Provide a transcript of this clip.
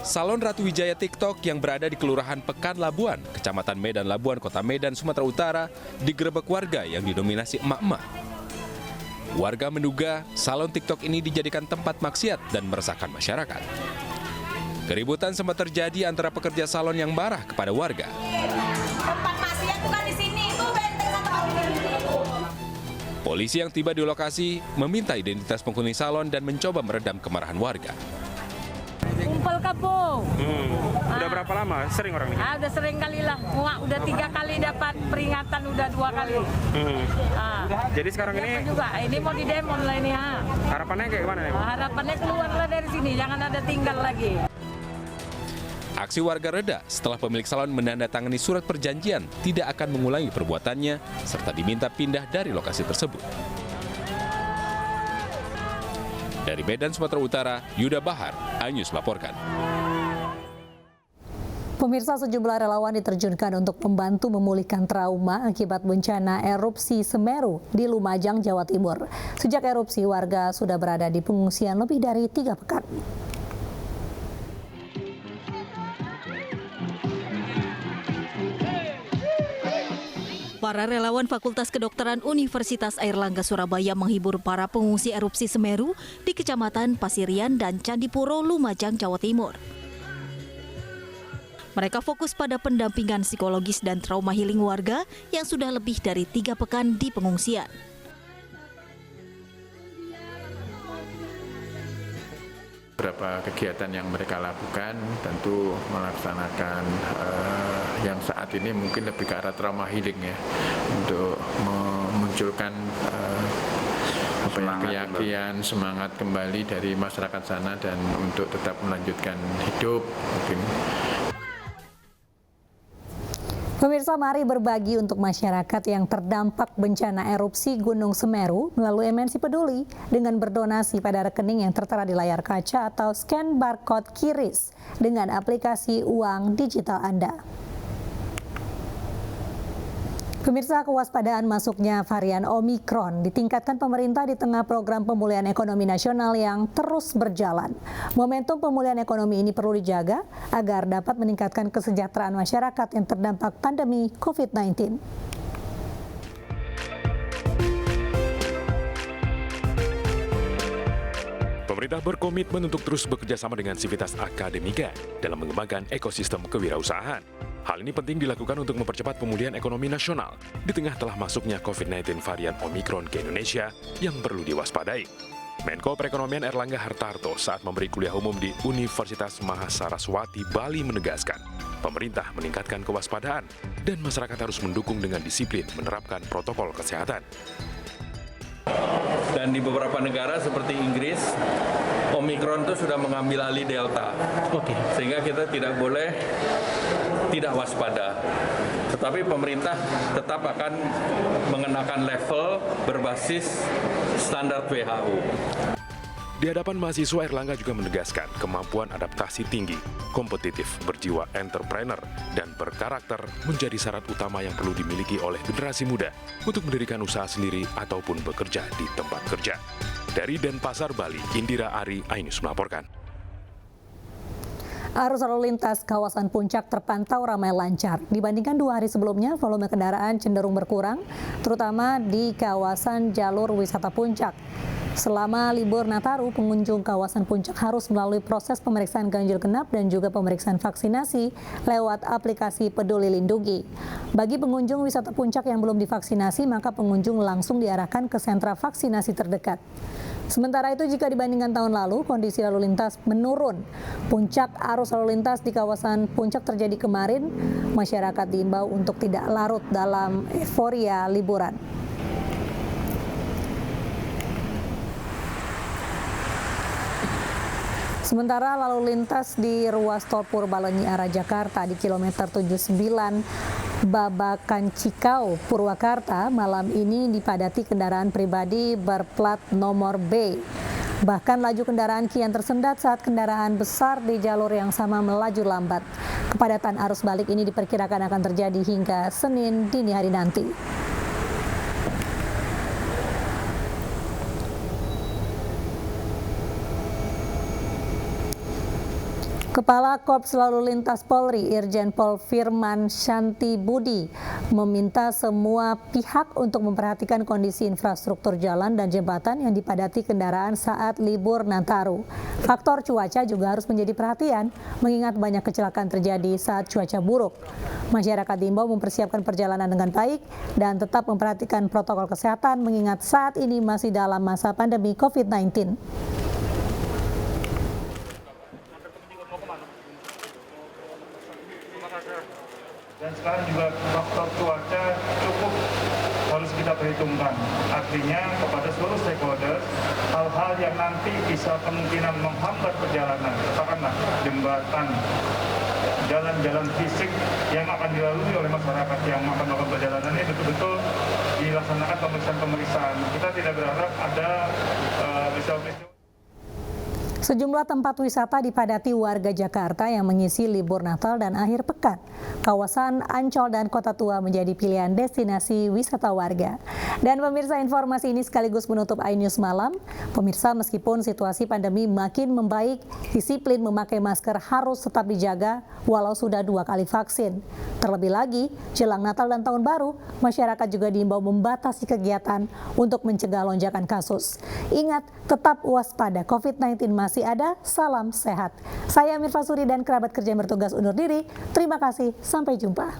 Salon Ratu Wijaya TikTok yang berada di Kelurahan Pekan Labuan, Kecamatan Medan Labuan, Kota Medan, Sumatera Utara, digerebek warga yang didominasi emak-emak. Warga menduga salon TikTok ini dijadikan tempat maksiat dan meresahkan masyarakat. Keributan sempat terjadi antara pekerja salon yang marah kepada warga. Tempat maksiat bukan di sini, itu benteng satu orang. Polisi yang tiba di lokasi meminta identitas penghuni salon dan mencoba meredam kemarahan warga. Kumpul kampung. Udah berapa lama sering orang ini? Udah sering kali lah. Udah 3 kali dapat peringatan, udah 2 kali. Jadi sekarang ini ini mau didemon lah ini. harapannya kayak gimana nih? Harapannya keluarlah dari sini, jangan ada tinggal lagi. Aksi warga reda setelah pemilik salon menandatangani surat perjanjian tidak akan mengulangi perbuatannya serta diminta pindah dari lokasi tersebut. Dari Medan, Sumatera Utara, Yuda Bahar, iNews melaporkan. Pemirsa, sejumlah relawan diterjunkan untuk membantu memulihkan trauma akibat bencana erupsi Semeru di Lumajang, Jawa Timur. Sejak erupsi, warga sudah berada di pengungsian lebih dari 3 pekan. Para relawan Fakultas Kedokteran Universitas Airlangga Surabaya menghibur para pengungsi erupsi Semeru di Kecamatan Pasirian dan Candipuro, Lumajang, Jawa Timur. Mereka fokus pada pendampingan psikologis dan trauma healing warga yang sudah lebih dari 3 pekan di pengungsian. Beberapa kegiatan yang mereka lakukan tentu melaksanakan yang saat ini mungkin lebih ke arah trauma healing ya, untuk memunculkan keyakinan, semangat kembali dari masyarakat sana dan untuk tetap melanjutkan hidup mungkin. Pemirsa, mari berbagi untuk masyarakat yang terdampak bencana erupsi Gunung Semeru melalui MNC Peduli dengan berdonasi pada rekening yang tertera di layar kaca atau scan barcode QRIS dengan aplikasi uang digital Anda. Pemirsa, kewaspadaan masuknya varian Omikron ditingkatkan pemerintah di tengah program pemulihan ekonomi nasional yang terus berjalan. Momentum pemulihan ekonomi ini perlu dijaga agar dapat meningkatkan kesejahteraan masyarakat yang terdampak pandemi COVID-19. Pemerintah berkomitmen untuk terus bekerja sama dengan Civitas Akademika dalam mengembangkan ekosistem kewirausahaan. Hal ini penting dilakukan untuk mempercepat pemulihan ekonomi nasional di tengah telah masuknya COVID-19 varian Omikron ke Indonesia yang perlu diwaspadai. Menko Perekonomian Erlangga Hartarto saat memberi kuliah umum di Universitas Mahasaraswati, Bali menegaskan, pemerintah meningkatkan kewaspadaan dan masyarakat harus mendukung dengan disiplin menerapkan protokol kesehatan. Dan di beberapa negara seperti Inggris, Omikron itu sudah mengambil alih Delta. Sehingga kita tidak boleh tidak waspada. Tetapi pemerintah tetap akan mengenakan level berbasis standar WHO. Di hadapan mahasiswa, Erlangga juga menegaskan kemampuan adaptasi tinggi, kompetitif, berjiwa entrepreneur, dan berkarakter menjadi syarat utama yang perlu dimiliki oleh generasi muda untuk mendirikan usaha sendiri ataupun bekerja di tempat kerja. Dari Denpasar, Bali, Indira Ari, iNews melaporkan. Arus lalu lintas kawasan Puncak terpantau ramai lancar. Dibandingkan 2 hari sebelumnya, volume kendaraan cenderung berkurang, terutama di kawasan jalur wisata Puncak. Selama libur Nataru, pengunjung kawasan Puncak harus melalui proses pemeriksaan ganjil genap dan juga pemeriksaan vaksinasi lewat aplikasi Peduli Lindungi. Bagi pengunjung wisata Puncak yang belum divaksinasi, maka pengunjung langsung diarahkan ke sentra vaksinasi terdekat. Sementara itu, jika dibandingkan tahun lalu, kondisi lalu lintas menurun. Puncak arus lalu lintas di kawasan Puncak terjadi kemarin, masyarakat diimbau untuk tidak larut dalam euforia liburan. Sementara lalu lintas di ruas tol Purbalenyi arah Jakarta di kilometer 79 Babakan Cikau, Purwakarta malam ini dipadati kendaraan pribadi berplat nomor B. Bahkan laju kendaraan kian tersendat saat kendaraan besar di jalur yang sama melaju lambat. Kepadatan arus balik ini diperkirakan akan terjadi hingga Senin dini hari nanti. Kepala Korps Lalu Lintas Polri, Irjen Pol Firman Shanti Budi, meminta semua pihak untuk memperhatikan kondisi infrastruktur jalan dan jembatan yang dipadati kendaraan saat libur Nataru. Faktor cuaca juga harus menjadi perhatian, mengingat banyak kecelakaan terjadi saat cuaca buruk. Masyarakat diimbau mempersiapkan perjalanan dengan baik dan tetap memperhatikan protokol kesehatan, mengingat saat ini masih dalam masa pandemi COVID-19. Dan sekarang juga faktor cuaca cukup harus kita perhitungkan. Artinya kepada seluruh stakeholder, hal-hal yang nanti bisa kemungkinan menghambat perjalanan, katakanlah jembatan, jalan-jalan fisik yang akan dilalui oleh masyarakat yang akan melakukan perjalanan ini betul-betul dilaksanakan pemeriksaan-pemeriksaan. Kita tidak berharap ada peristiwa-peristiwa. Sejumlah tempat wisata dipadati warga Jakarta yang mengisi libur Natal dan akhir pekan. Kawasan Ancol dan Kota Tua menjadi pilihan destinasi wisata warga. Dan pemirsa, informasi ini sekaligus menutup iNews Malam. Pemirsa, meskipun situasi pandemi makin membaik, disiplin memakai masker harus tetap dijaga walau sudah 2 kali vaksin. Terlebih lagi, jelang Natal dan Tahun Baru, masyarakat juga diimbau membatasi kegiatan untuk mencegah lonjakan kasus. Ingat, tetap waspada, COVID-19 masih ada. Salam sehat. Saya Mirfa Suri dan kerabat kerja yang bertugas undur diri. Terima kasih. Sampai jumpa.